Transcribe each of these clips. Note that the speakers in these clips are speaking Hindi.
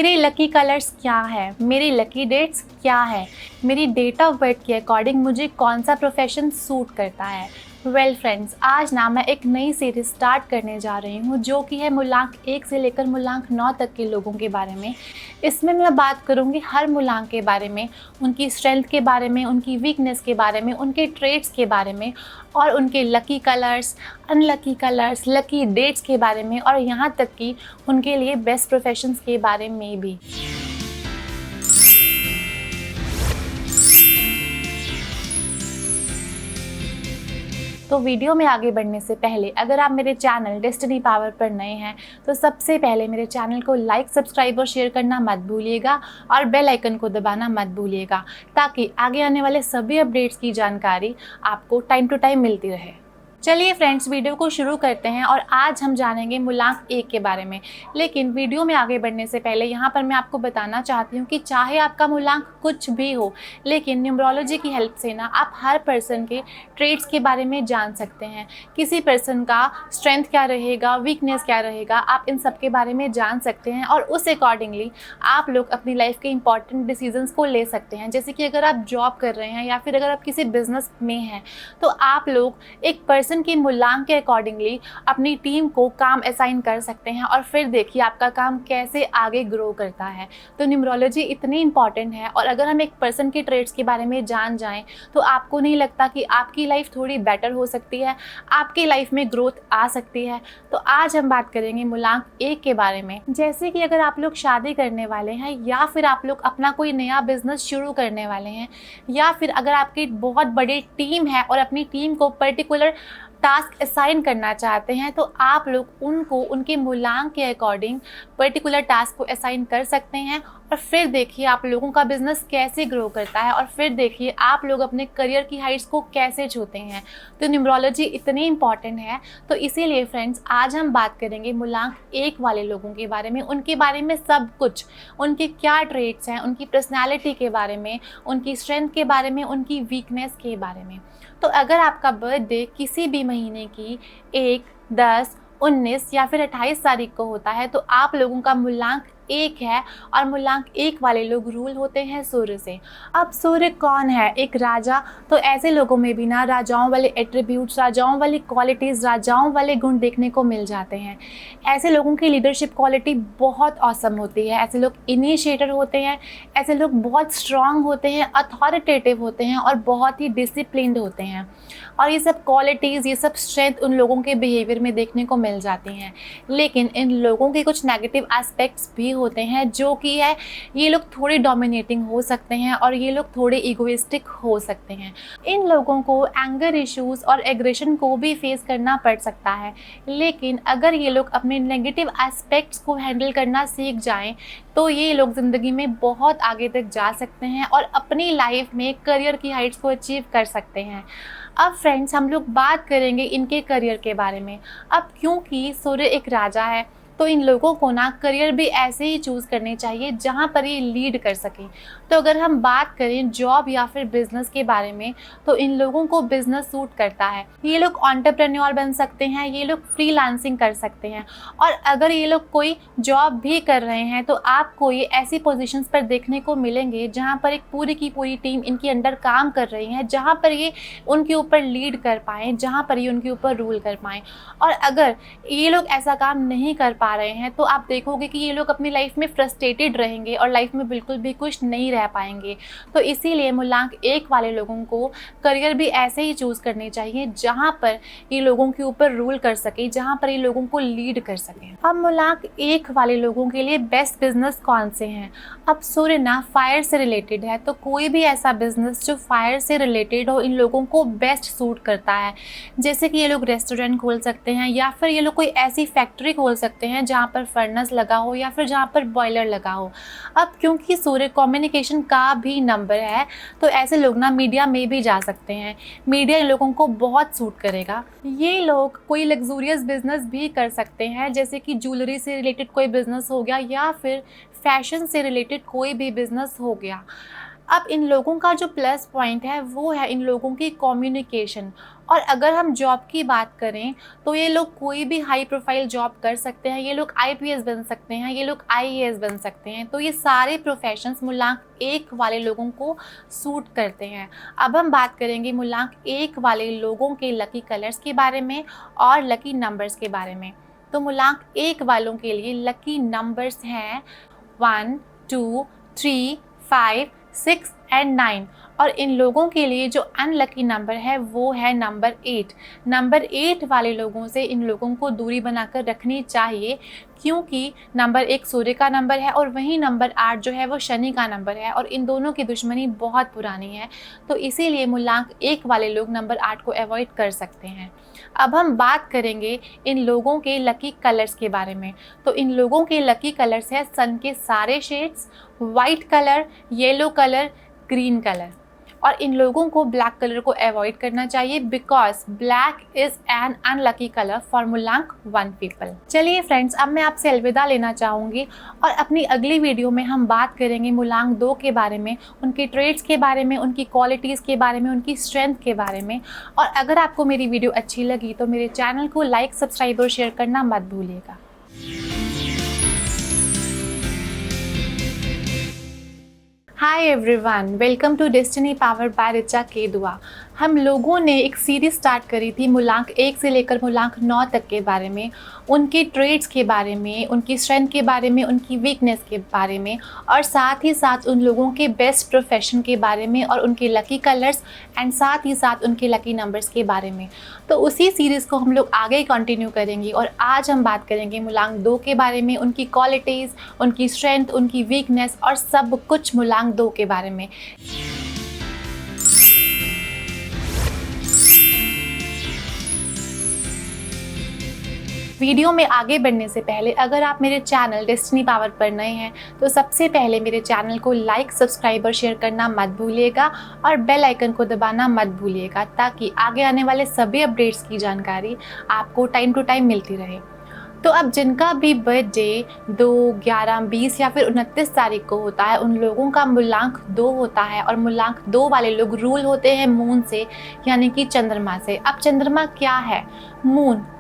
मेरे लकी कलर्स क्या है, मेरी लकी डेट्स क्या है, मेरी डेट ऑफ बर्थ के अकॉर्डिंग मुझे कौन सा प्रोफेशन सूट करता है। वेल फ्रेंड्स, आज ना मैं एक नई सीरीज स्टार्ट करने जा रही हूँ जो कि है मूलांक 1 से लेकर मूलांक 9 तक के लोगों के बारे में। इसमें मैं बात करूँगी हर मूलांक के बारे में, उनकी स्ट्रेंथ के बारे में, उनकी वीकनेस के बारे में, उनके ट्रेड्स के बारे में और उनके lucky colours, unlucky colours, lucky dates के बारे में और यहाँ तक कि उनके लिए बेस्ट प्रोफेशंस के बारे में भी। तो वीडियो में आगे बढ़ने से पहले अगर आप मेरे चैनल डेस्टिनी पावर पर नए हैं तो सबसे पहले मेरे चैनल को लाइक, सब्सक्राइब और शेयर करना मत भूलिएगा और बेल आइकन को दबाना मत भूलिएगा ताकि आगे आने वाले सभी अपडेट्स की जानकारी आपको टाइम टू टाइम मिलती रहे। चलिए फ्रेंड्स, वीडियो को शुरू करते हैं और आज हम जानेंगे मूलांक 1 के बारे में। लेकिन वीडियो में आगे बढ़ने से पहले यहाँ पर मैं आपको बताना चाहती हूँ कि चाहे आपका मूलांक कुछ भी हो, लेकिन न्यूमरोलॉजी की हेल्प से ना आप हर पर्सन के ट्रेड्स के बारे में जान सकते हैं। किसी पर्सन का स्ट्रेंथ क्या रहेगा, वीकनेस क्या रहेगा, आप इन सब के बारे में जान सकते हैं और उस अकॉर्डिंगली आप लोग अपनी लाइफ के इंपॉर्टेंट डिसीजंस को ले सकते हैं। जैसे कि अगर आप जॉब कर रहे हैं या फिर अगर आप किसी बिजनेस में हैं तो आप लोग एक पर्सन की मूलांक के अकॉर्डिंगली अपनी टीम को काम असाइन कर सकते हैं और फिर देखिए आपका काम कैसे आगे ग्रो करता है। तो न्यूमरोलॉजी इतनी इंपॉर्टेंट है और अगर हम एक पर्सन के ट्रेड्स के बारे में जान जाएं तो आपको नहीं लगता कि आपकी लाइफ थोड़ी बेटर हो सकती है, आपकी लाइफ में ग्रोथ आ सकती है। तो आज हम बात करेंगे मूलांक 1 के बारे में। जैसे कि अगर आप लोग शादी करने वाले हैं या फिर आप लोग अपना कोई नया बिजनेस शुरू करने वाले हैं या फिर अगर आपकी बहुत बड़ी टीम है और अपनी टीम को पर्टिकुलर टास्क असाइन करना चाहते हैं तो आप लोग उनको उनके मूलांक के अकॉर्डिंग पर्टिकुलर टास्क को असाइन कर सकते हैं और फिर देखिए आप लोगों का बिजनेस कैसे ग्रो करता है और फिर देखिए आप लोग अपने करियर की हाइट्स को कैसे छूते हैं। तो न्यूमरोलॉजी इतनी इंपॉर्टेंट है, तो इसीलिए फ्रेंड्स आज हम बात करेंगे मूलांक 1 वाले लोगों के बारे में, उनके बारे में सब कुछ, उनके क्या ट्रेट्स हैं, उनकी पर्सनैलिटी के बारे में, उनकी स्ट्रेंथ के बारे में, उनकी वीकनेस के बारे में। तो अगर आपका बर्थडे किसी भी महीने की 1, 10, 19 या फिर 28 तारीख को होता है तो आप लोगों का मूलांक 1 है और मूलांक 1 वाले लोग रूल होते हैं सूर्य से। अब सूर्य कौन है? एक राजा। तो ऐसे लोगों में भी ना राजाओं वाले एट्रीब्यूट्स, राजाओं वाली क्वालिटीज़, राजाओं वाले गुण देखने को मिल जाते हैं। ऐसे लोगों की लीडरशिप क्वालिटी बहुत ऑसम होती है। ऐसे लोग इनिशिएटर होते हैं, ऐसे लोग बहुत स्ट्रांग होते हैं, अथॉरिटेटिव होते हैं और बहुत ही डिसिप्लिन्ड होते हैं। और ये सब क्वालिटीज़, ये सब स्ट्रेंथ उन लोगों के बिहेवियर में देखने को मिल जाती हैं। लेकिन इन लोगों के कुछ नेगेटिव एस्पेक्ट्स भी होते हैं जो कि है ये लोग थोड़े डोमिनेटिंग हो सकते हैं और ये लोग थोड़े इगोइस्टिक हो सकते हैं। इन लोगों को एंगर इश्यूज़ और एग्रेशन को भी फेस करना पड़ सकता है। लेकिन अगर ये लोग अपने नेगेटिव एस्पेक्ट्स को हैंडल करना सीख जाएं तो ये लोग ज़िंदगी में बहुत आगे तक जा सकते हैं और अपनी लाइफ में करियर की हाइट्स को अचीव कर सकते हैं। अब फ्रेंड्स, हम लोग बात करेंगे इनके करियर के बारे में। अब क्योंकि सूर्य एक राजा है तो इन लोगों को ना करियर भी ऐसे ही चूज़ करने चाहिए जहाँ पर ये लीड कर सकें। तो अगर हम बात करें जॉब या फिर बिज़नेस के बारे में तो इन लोगों को बिज़नेस सूट करता है। ये लोग एंटरप्रेन्योर बन सकते हैं, ये लोग फ्रीलांसिंग कर सकते हैं और अगर ये लोग कोई जॉब भी कर रहे हैं तो आपको ये ऐसी पोजीशंस पर देखने को मिलेंगे जहाँ पर एक पूरी की पूरी टीम इनके अंडर काम कर रही है, जहाँ पर ये उनके ऊपर लीड कर पाएँ, जहाँ पर ये उनके ऊपर रूल कर पाएँ। और अगर ये लोग ऐसा काम नहीं कर पा रहे हैं तो आप देखोगे कि ये लोग अपनी लाइफ में फ्रस्ट्रेटेड रहेंगे और लाइफ में बिल्कुल भी खुश नहीं रह पाएंगे। तो इसीलिए मूलांक 1 वाले लोगों को करियर भी ऐसे ही चूज़ करने चाहिए जहाँ पर ये लोगों के ऊपर रूल कर सके, जहाँ पर ये लोगों को लीड कर सके। अब मूलांक 1 वाले लोगों के लिए बेस्ट बिजनेस कौन से हैं? अब सूर्य ना फायर से रिलेटेड है तो कोई भी ऐसा बिजनेस जो फायर से रिलेटेड हो इन लोगों को बेस्ट सूट करता है। जैसे कि ये लोग रेस्टोरेंट खोल सकते हैं या फिर ये लोग कोई ऐसी फैक्ट्री खोल सकते हैं जहाँ पर फर्नेस लगा हो या फिर जहाँ पर बॉयलर लगा हो। अब क्योंकि सूर्य कम्युनिकेशन का भी नंबर है तो ऐसे लोग ना मीडिया में भी जा सकते हैं। मीडिया इन लोगों को बहुत सूट करेगा। ये लोग कोई लग्जूरियस बिजनेस भी कर सकते हैं, जैसे कि ज्वेलरी से रिलेटेड कोई बिजनेस हो गया या फिर फैशन से रिलेटेड कोई भी बिजनेस हो गया। अब इन लोगों का जो प्लस पॉइंट है वो है इन लोगों की कम्युनिकेशन और अगर हम जॉब की बात करें तो ये लोग कोई भी हाई प्रोफाइल जॉब कर सकते हैं, ये लोग आईपीएस बन सकते हैं, ये लोग आईएएस बन सकते हैं। तो ये सारे प्रोफेशंस मूलांक 1 वाले लोगों को सूट करते हैं। अब हम बात करेंगे मूलांक 1 वाले लोगों के लकी कलर्स के बारे में और लकी नंबर्स के बारे में। तो मूलांक 1 वालों के लिए लकी नंबर्स हैं 1, 2, 3, 5, 6 एंड 9। और इन लोगों के लिए जो अनलकी नंबर है वो है नंबर 8। नंबर 8 वाले लोगों से इन लोगों को दूरी बनाकर रखनी चाहिए, क्योंकि नंबर 1 सूर्य का नंबर है और वहीं नंबर 8 जो है वो शनि का नंबर है और इन दोनों की दुश्मनी बहुत पुरानी है। तो इसीलिए मूलांक 1 वाले लोग नंबर 8 को अवॉइड कर सकते हैं। अब हम बात करेंगे इन लोगों के लकी कलर्स के बारे में। तो इन लोगों के लकी कलर्स है सन के सारे shades, white colour, yellow colour, green colour. और इन लोगों को ब्लैक कलर को अवॉइड करना चाहिए because black is an unlucky colour for मूलांक 1 पीपल। चलिए फ्रेंड्स, अब मैं आपसे अलविदा लेना चाहूँगी और अपनी अगली वीडियो में हम बात करेंगे मूलांक 2 के बारे में, उनके ट्रेड्स के बारे में, उनकी क्वालिटीज़ के बारे में, उनकी स्ट्रेंथ के बारे में। और अगर आपको मेरी वीडियो अच्छी लगी तो मेरे चैनल को लाइक, सब्सक्राइब और शेयर करना मत भूलिएगा। Hi everyone, welcome to destiny power by Richa K Dua. हम लोगों ने एक सीरीज स्टार्ट करी थी मूलांक 1 से लेकर मूलांक 9 तक के बारे में, उनके ट्रेड्स के बारे में, उनकी स्ट्रेंथ के बारे में, उनकी वीकनेस के बारे में और साथ ही साथ उन लोगों के बेस्ट प्रोफेशन के बारे में और उनके लकी कलर्स एंड साथ ही साथ उनके लकी नंबर्स के बारे में। तो उसी सीरीज़ को हम लोग आगे कंटिन्यू करेंगे और आज हम बात करेंगे मूलांक 2 के बारे में, उनकी क्वालिटीज़, उनकी स्ट्रेंथ, उनकी वीकनेस और सब कुछ मूलांक 2 के बारे में। वीडियो में आगे बढ़ने से पहले अगर आप मेरे चैनल डेस्टिनी पावर पर नए हैं तो सबसे पहले मेरे चैनल को लाइक, सब्सक्राइब और शेयर करना मत भूलिएगा और बेल आइकन को दबाना मत भूलिएगा ताकि आगे आने वाले सभी अपडेट्स की जानकारी आपको टाइम टू टाइम मिलती रहे। तो अब जिनका भी बर्थडे 2, 11, 20 या फिर 29 तारीख को होता है उन लोगों का मूलांक 2 होता है और मूलांक 2 वाले लोग रूल होते हैं मून से, यानी कि चंद्रमा से। अब चंद्रमा क्या है?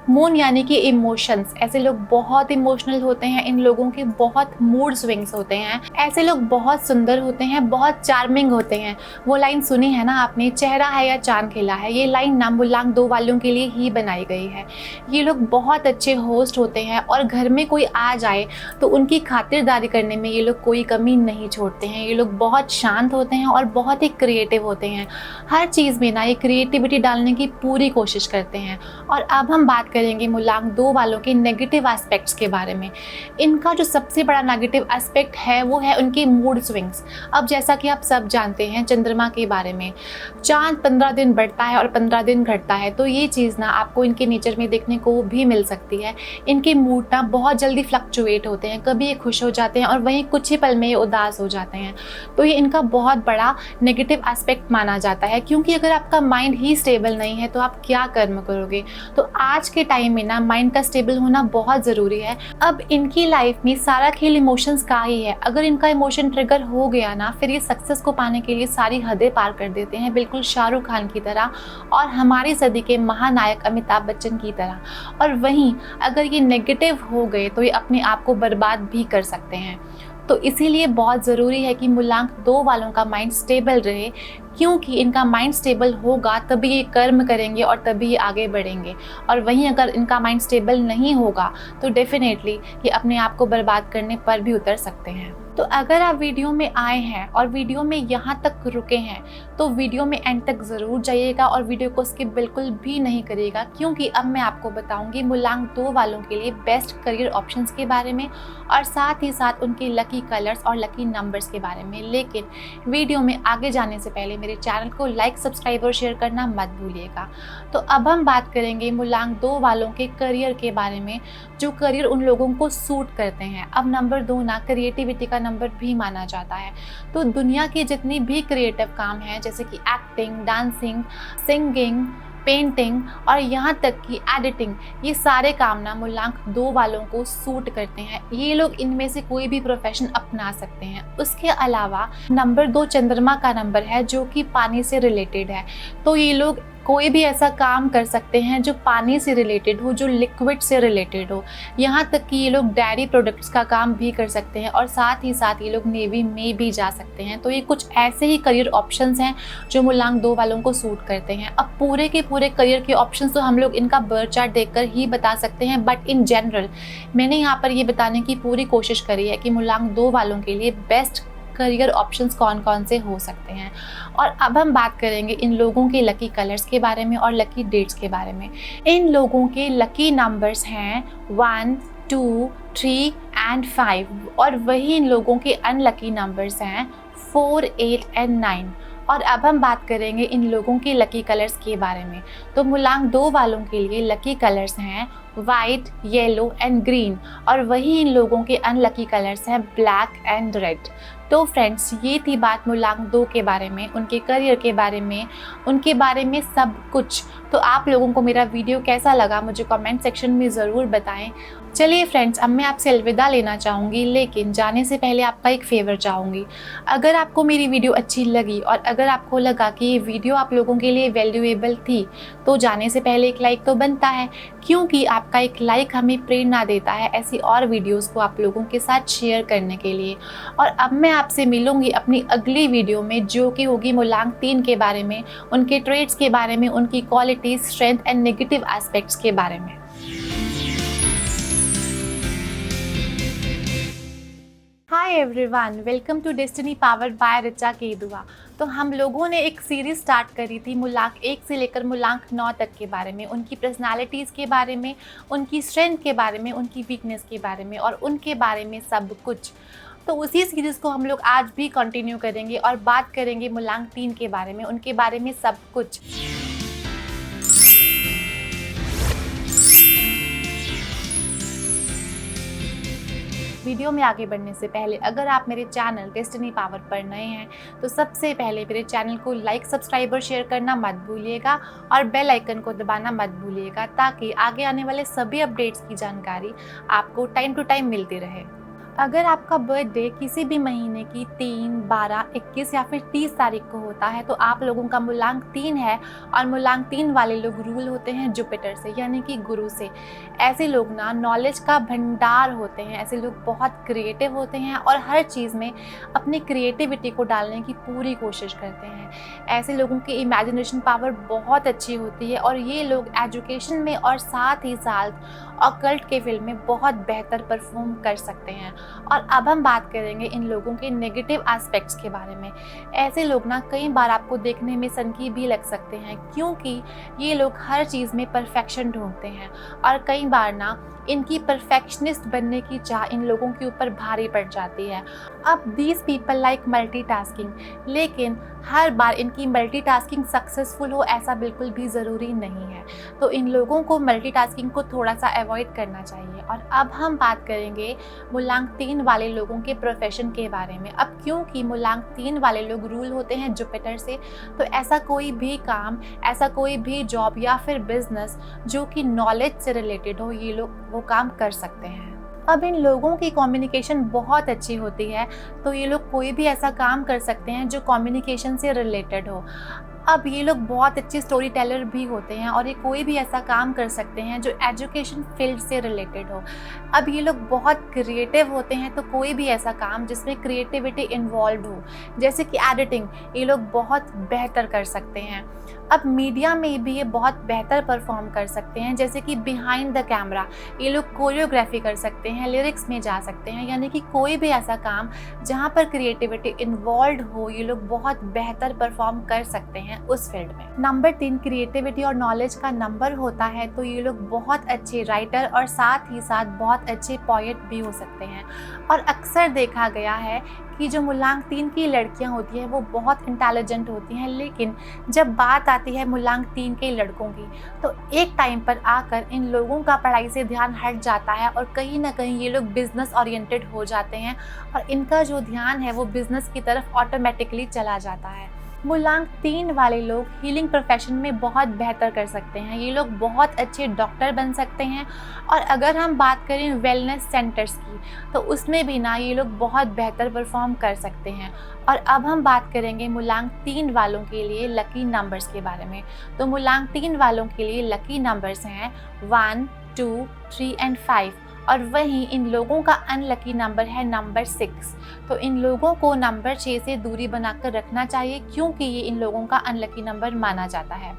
मून यानी कि इमोशंस। ऐसे लोग बहुत इमोशनल होते हैं, इन लोगों के बहुत मूड स्विंग्स होते हैं। ऐसे लोग बहुत सुंदर होते हैं, बहुत चार्मिंग होते हैं। वो लाइन सुनी है ना आपने, चेहरा है या चांद खिला है। ये लाइन ना मूलांक 2 वालों के लिए ही बनाई गई है। ये लोग बहुत अच्छे होस्ट होते हैं और घर में कोई आ जाए तो उनकी खातिरदारी करने में ये लोग कोई कमी नहीं छोड़ते हैं। ये लोग बहुत शांत होते हैं और बहुत ही क्रिएटिव होते हैं। हर चीज़ में ना ये क्रिएटिविटी डालने की पूरी कोशिश करते हैं। और अब हम बात करेंगे मूलांक 2 वालों के नेगेटिव एस्पेक्ट्स के बारे में। इनका जो सबसे बड़ा नेगेटिव एस्पेक्ट है वो है उनके मूड स्विंग्स। अब जैसा कि आप सब जानते हैं चंद्रमा के बारे में, चांद 15 दिन बढ़ता है और 15 दिन घटता है। तो ये चीज़ ना आपको इनके नेचर में देखने को भी मिल सकती है। इनके मूड ना बहुत जल्दी फ्लक्चुएट होते हैं, कभी ये खुश हो जाते हैं और वहीं कुछ ही पल में ये उदास हो जाते हैं। तो ये इनका बहुत बड़ा नेगेटिव एस्पेक्ट माना जाता है, क्योंकि अगर आपका माइंड ही स्टेबल नहीं है तो आप क्या कर्म करोगे। तो आज के टाइम में ना माइंड का स्टेबल होना बहुत ज़रूरी है। अब इनकी लाइफ में सारा खेल इमोशंस का ही है। अगर इनका इमोशन ट्रिगर हो गया ना, फिर ये सक्सेस को पाने के लिए सारी हदें पार कर देते हैं, बिल्कुल शाहरुख खान की तरह और हमारी सदी के महानायक अमिताभ बच्चन की तरह। और वहीं अगर ये नेगेटिव हो गए तो ये अपने आप को बर्बाद भी कर सकते हैं। तो इसीलिए बहुत ज़रूरी है कि मूलांक 2 वालों का माइंड स्टेबल रहे, क्योंकि इनका माइंड स्टेबल होगा तभी ये कर्म करेंगे और तभी ये आगे बढ़ेंगे। और वहीं अगर इनका माइंड स्टेबल नहीं होगा तो डेफिनेटली ये अपने आप को बर्बाद करने पर भी उतर सकते हैं। तो अगर आप वीडियो में आए हैं और वीडियो में यहाँ तक रुके हैं तो वीडियो में एंड तक ज़रूर जाइएगा और वीडियो को स्किप बिल्कुल भी नहीं करिएगा, क्योंकि अब मैं आपको बताऊंगी मूलांक 2 वालों के लिए बेस्ट करियर ऑप्शंस के बारे में और साथ ही साथ उनके लकी कलर्स और लकी नंबर्स के बारे में। लेकिन वीडियो में आगे जाने से पहले मेरे चैनल को लाइक, सब्सक्राइब और शेयर करना मत भूलिएगा। तो अब हम बात करेंगे मूलांक 2 वालों के करियर के बारे में, जो करियर उन लोगों को सूट करते हैं। अब नंबर 2 ना क्रिएटिविटी का नंबर भी माना जाता है। तो दुनिया की जितनी भी क्रिएटिव काम है जैसे कि एक्टिंग, डांसिंग, सिंगिंग, पेंटिंग और यहाँ तक कि एडिटिंग, ये सारे काम ना मूलांक 2 वालों को सूट करते हैं। ये लोग इनमें से कोई भी प्रोफेशन अपना सकते हैं। उसके अलावा नंबर 2 चंद्रमा का नंबर है जो कि पानी से रिलेटेड है। तो ये लोग कोई भी ऐसा काम कर सकते हैं जो पानी से रिलेटेड हो, जो लिक्विड से रिलेटेड हो। यहाँ तक कि ये लोग डेयरी प्रोडक्ट्स का काम भी कर सकते हैं और साथ ही साथ ये लोग नेवी में भी जा सकते हैं। तो ये कुछ ऐसे ही करियर ऑप्शंस हैं जो मूलांक 2 वालों को सूट करते हैं। अब पूरे के पूरे करियर के ऑप्शंस तो हम लोग इनका बर्थ चार्ट देखकर ही बता सकते हैं, बट इन जनरल मैंने यहाँ पर ये बताने की पूरी कोशिश करी है कि मूलांक 2 वालों के लिए बेस्ट करियर ऑप्शंस कौन कौन से हो सकते हैं। और अब हम बात करेंगे इन लोगों के लकी कलर्स के बारे में और लकी डेट्स के बारे में। इन लोगों के लकी नंबर्स हैं 1, 2, 3 एंड 5 और वही इन लोगों के अनलकी नंबर्स हैं 4, 8 एंड 9। और अब हम बात करेंगे इन लोगों के लकी कलर्स के बारे में। तो मूलांक 2 वालों के लिए लकी कलर्स हैं वाइट, येलो एंड ग्रीन और वही इन लोगों के अनलकी कलर्स हैं ब्लैक एंड रेड। तो फ्रेंड्स, ये थी बात मूलांक 2 के बारे में, उनके करियर के बारे में, उनके बारे में सब कुछ। तो आप लोगों को मेरा वीडियो कैसा लगा मुझे कमेंट सेक्शन में ज़रूर बताएं। चलिए फ्रेंड्स, अब मैं आपसे अलविदा लेना चाहूँगी, लेकिन जाने से पहले आपका एक फेवर चाहूँगी। अगर आपको मेरी वीडियो अच्छी लगी और अगर आपको लगा कि ये वीडियो आप लोगों के लिए वैल्यूएबल थी, तो जाने से पहले एक लाइक तो बनता है, क्योंकि आपका एक लाइक हमें प्रेरणा देता है ऐसी और वीडियोस को आप लोगों के साथ शेयर करने के लिए। और अब मैं आपसे मिलूंगी अपनी अगली वीडियो में, जो कि होगी मूलांक 3 के बारे में, उनके ट्रेड्स के बारे में, उनकी qualities, strength and negative aspects के बारे में। Hi everyone, welcome to destiny powered by Richa Kedua. तो हम लोगों ने एक सीरीज़ स्टार्ट करी थी मूलांक 1 से लेकर मूलांक 9 तक के बारे में, उनकी पर्सनालिटीज़ के बारे में, उनकी स्ट्रेंथ के बारे में, उनकी वीकनेस के बारे में और उनके बारे में सब कुछ। तो उसी सीरीज़ को हम लोग आज भी कंटिन्यू करेंगे और बात करेंगे मूलांक 3 के बारे में, उनके बारे में सब कुछ। वीडियो में आगे बढ़ने से पहले अगर आप मेरे चैनल डेस्टिनी पावर पर नए हैं तो सबसे पहले मेरे चैनल को लाइक, सब्सक्राइब और शेयर करना मत भूलिएगा और बेल आइकन को दबाना मत भूलिएगा, ताकि आगे आने वाले सभी अपडेट्स की जानकारी आपको टाइम टू टाइम मिलती रहे। अगर आपका बर्थडे किसी भी महीने की 3, 12, 21 या फिर 30 तारीख को होता है तो आप लोगों का मूलांक 3 है और मूलांक 3 वाले लोग रूल होते हैं जुपिटर से, यानी कि गुरु से। ऐसे लोग ना नॉलेज का भंडार होते हैं, ऐसे लोग बहुत क्रिएटिव होते हैं और हर चीज़ में अपनी क्रिएटिविटी को डालने की पूरी कोशिश करते हैं। ऐसे लोगों की इमेजिनेशन पावर बहुत अच्छी होती है और ये लोग एजुकेशन में और साथ ही साथ ऑकल्ट के फील्ड में बहुत बेहतर परफॉर्म कर सकते हैं। और अब हम बात करेंगे इन लोगों के नेगेटिव एस्पेक्ट्स के बारे में। ऐसे लोग ना कई बार आपको देखने में सनकी भी लग सकते हैं, क्योंकि ये लोग हर चीज़ में परफेक्शन ढूंढते हैं और कई बार ना इनकी परफेक्शनिस्ट बनने की चाह इन लोगों के ऊपर भारी पड़ जाती है। अब दीज पीपल लाइक मल्टीटास्किंग, लेकिन हर बार इनकी मल्टीटास्किंग सक्सेसफुल हो ऐसा बिल्कुल भी ज़रूरी नहीं है। तो इन लोगों को मल्टीटास्किंग को थोड़ा सा अवॉइड करना चाहिए। और अब हम बात करेंगे मूलांक 3 वाले लोगों के प्रोफेशन के बारे में। अब क्योंकि मूलांक 3 वाले लोग रूल होते हैं जुपिटर से, तो ऐसा कोई भी काम, ऐसा कोई भी जॉब या फिर बिजनेस जो कि नॉलेज से रिलेटेड हो, ये लोग वो काम कर सकते हैं। अब इन लोगों की कम्युनिकेशन बहुत अच्छी होती है, तो ये लोग कोई भी ऐसा काम कर सकते हैं जो कम्युनिकेशन से रिलेटेड हो। अब ये लोग बहुत अच्छे स्टोरी टेलर भी होते हैं और ये कोई भी ऐसा काम कर सकते हैं जो एजुकेशन फील्ड से रिलेटेड हो। अब ये लोग बहुत क्रिएटिव होते हैं, तो कोई भी ऐसा काम जिसमें क्रिएटिविटी इन्वॉल्व हो, जैसे कि एडिटिंग, ये लोग बहुत बेहतर कर सकते हैं। अब मीडिया में भी ये बहुत बेहतर परफॉर्म कर सकते हैं, जैसे कि बिहाइंड द कैमरा ये लोग कोरियोग्राफी कर सकते हैं, लिरिक्स में जा सकते हैं, यानी कि कोई भी ऐसा काम जहाँ पर क्रिएटिविटी इन्वॉल्व हो, ये लोग बहुत बेहतर परफॉर्म कर सकते हैं उस फील्ड में। नंबर 3 क्रिएटिविटी और नॉलेज का नंबर होता है, तो ये लोग बहुत अच्छे राइटर और साथ ही साथ बहुत अच्छे पोएट भी हो सकते हैं। और अक्सर देखा गया है कि जो मूलांक 3 की लड़कियां होती हैं वो बहुत इंटेलिजेंट होती हैं, लेकिन जब बात आती है मूलांक 3 के लड़कों की, तो एक टाइम पर आकर इन लोगों का पढ़ाई से ध्यान हट जाता है और कहीं ना कहीं ये लोग बिजनेस ओरिएंटेड हो जाते हैं और इनका जो ध्यान है वो बिजनेस की तरफ ऑटोमेटिकली चला जाता है। मूलांक 3 वाले लोग हीलिंग प्रोफेशन में बहुत बेहतर कर सकते हैं। ये लोग बहुत अच्छे डॉक्टर बन सकते हैं। और अगर हम बात करें वेलनेस सेंटर्स की, तो उसमें भी ना ये लोग बहुत बेहतर परफॉर्म कर सकते हैं। और अब हम बात करेंगे मूलांक 3 वालों के लिए लकी नंबर्स के बारे में। तो मूलांक 3 वालों के लिए लकी नंबर्स हैं 1, 2, 3 एंड 5। और वहीं इन लोगों का अनलकी नंबर है नंबर 6। तो इन लोगों को नंबर 6 से दूरी बनाकर रखना चाहिए, क्योंकि ये इन लोगों का अनलकी नंबर माना जाता है।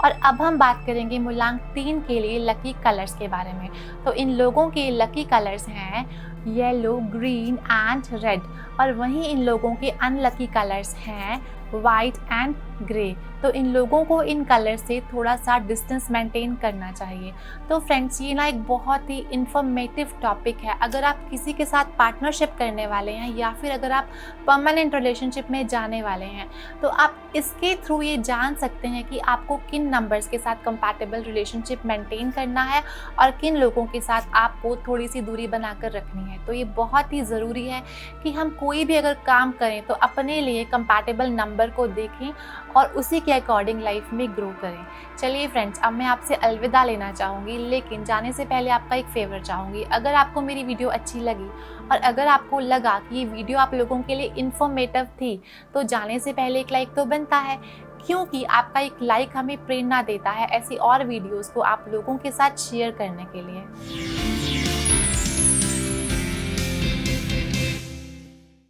और अब हम बात करेंगे मूलांक 3 के लिए लकी कलर्स के बारे में। तो इन लोगों के लकी कलर्स हैं येलो, ग्रीन एंड रेड। और वहीं इन लोगों के अनलकी कलर्स हैं वाइट एंड ग्रे। तो इन लोगों को इन कलर से थोड़ा सा डिस्टेंस मेंटेन करना चाहिए। तो फ्रेंड्स, ये ना एक बहुत ही इंफॉर्मेटिव टॉपिक है। अगर आप किसी के साथ पार्टनरशिप करने वाले हैं या फिर अगर आप परमानेंट रिलेशनशिप में जाने वाले हैं, तो आप इसके थ्रू ये जान सकते हैं कि आपको किन नंबर्स के साथ कंपैटिबल रिलेशनशिप मेंटेन करना है और किन लोगों के साथ आपको थोड़ी सी दूरी बनाकर रखनी है। तो ये बहुत ही ज़रूरी है कि हम कोई भी अगर काम करें तो अपने लिए कंपैटिबल नंबर को देखें और उसी के अकॉर्डिंग लाइफ में ग्रो करें। चलिए फ्रेंड्स, अब मैं आपसे अलविदा लेना चाहूँगी, लेकिन जाने से पहले आपका एक फेवर चाहूँगी। अगर आपको मेरी वीडियो अच्छी लगी और अगर आपको लगा कि ये वीडियो आप लोगों के लिए इन्फॉर्मेटिव थी, तो जाने से पहले एक लाइक तो बनता है, क्योंकि आपका एक लाइक हमें प्रेरणा देता है ऐसी और वीडियोज़ को आप लोगों के साथ शेयर करने के लिए।